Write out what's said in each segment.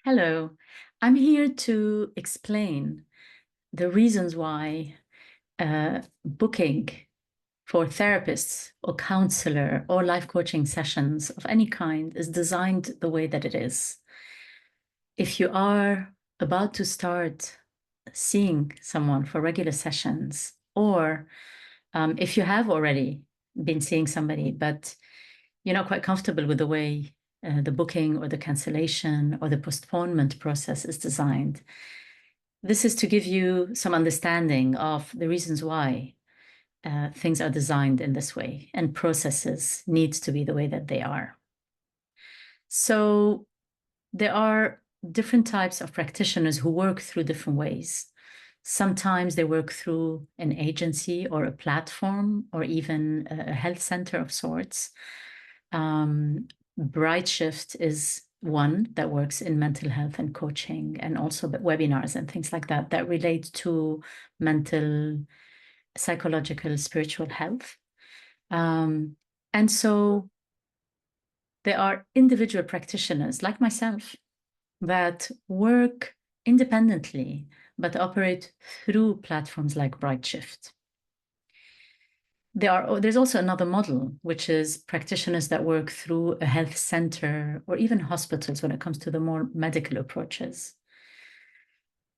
Hello, I'm here to explain the reasons why booking for therapists or counselor or life coaching sessions of any kind is designed the way that it is. If you are about to start seeing someone for regular sessions, or if you have already been seeing somebody, but you're not quite comfortable with the way the booking or the cancellation or the postponement process is designed. This is to give you some understanding of the reasons why things are designed in this way and processes need to be the way that they are. So there are different types of practitioners who work through different ways. Sometimes they work through an agency or a platform or even a health center of sorts. Bright Shift is one that works in mental health and coaching, and also webinars and things like that that relate to mental, psychological, spiritual health. And so there are individual practitioners like myself that work independently but operate through platforms like Bright Shift. There's also another model, which is practitioners that work through a health center or even hospitals when it comes to the more medical approaches.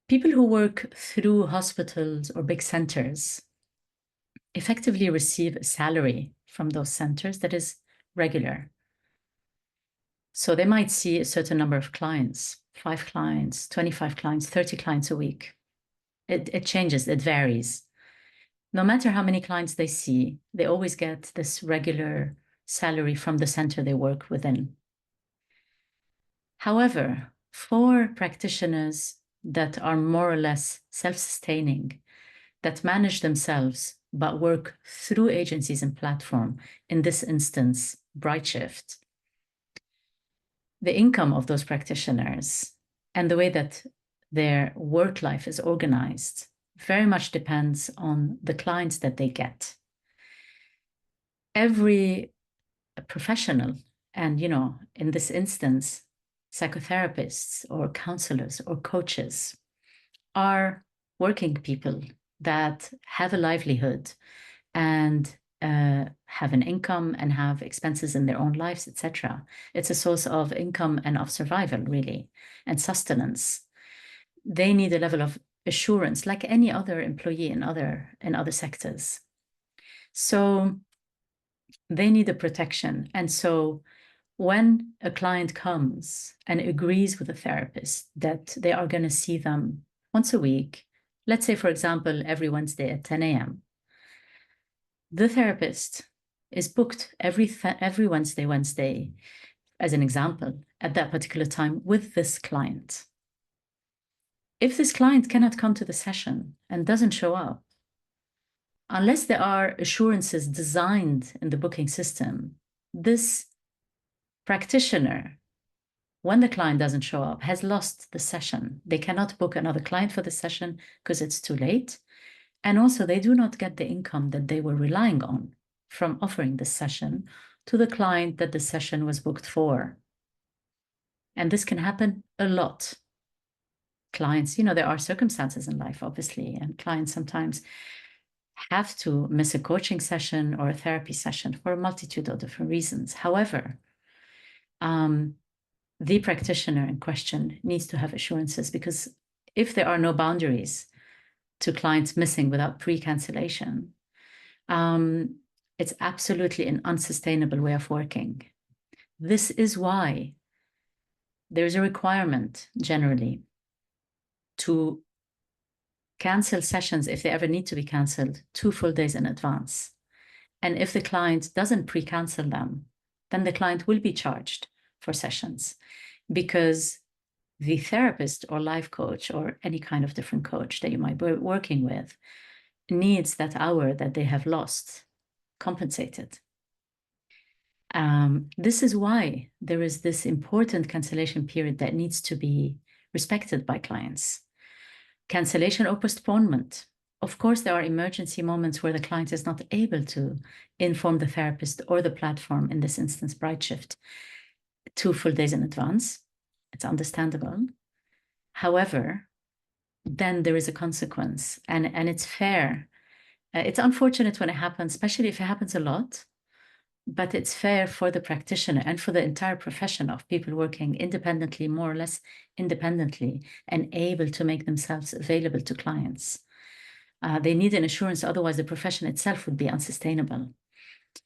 People who work through hospitals or big centers effectively receive a salary from those centers that is regular. So they might see a certain number of clients, 5 clients, 25 clients, 30 clients a week. It changes, it varies. No matter how many clients they see, they always get this regular salary from the center they work within. However, for practitioners that are more or less self-sustaining, that manage themselves but work through agencies and platform, in this instance, Bright Shift, the income of those practitioners and the way that their work life is organized very much depends on the clients that they get. Every professional, and in this instance, psychotherapists or counselors or coaches, are working people that have a livelihood and have an income and have expenses in their own lives, etc. It's a source of income and of survival, really, and sustenance. They need a level of assurance like any other employee in other sectors. So they need a protection. And so when a client comes and agrees with a therapist that they are going to see them once a week, let's say, for example, every Wednesday at 10 a.m., the therapist is booked every Wednesday, as an example, at that particular time with this client. If this client cannot come to the session and doesn't show up, unless there are assurances designed in the booking system, this practitioner, when the client doesn't show up, has lost the session. They cannot book another client for the session because it's too late. And also, they do not get the income that they were relying on from offering this session to the client that the session was booked for. And this can happen a lot. Clients, there are circumstances in life, obviously, and clients sometimes have to miss a coaching session or a therapy session for a multitude of different reasons. However, the practitioner in question needs to have assurances, because if there are no boundaries to clients missing without pre-cancellation, it's absolutely an unsustainable way of working. This is why there's a requirement generally to cancel sessions if they ever need to be canceled 2 full days in advance. And if the client doesn't pre-cancel them, then the client will be charged for sessions, because the therapist or life coach or any kind of different coach that you might be working with needs that hour that they have lost compensated. This is why there is this important cancellation period that needs to be respected by clients. Cancellation or postponement. Of course, there are emergency moments where the client is not able to inform the therapist or the platform, in this instance, Bright Shift, 2 full days in advance. It's understandable. However, then there is a consequence, and it's fair. It's unfortunate when it happens, especially if it happens a lot, but it's fair for the practitioner and for the entire profession of people working independently, more or less independently, and able to make themselves available to clients. They need an assurance, otherwise the profession itself would be unsustainable.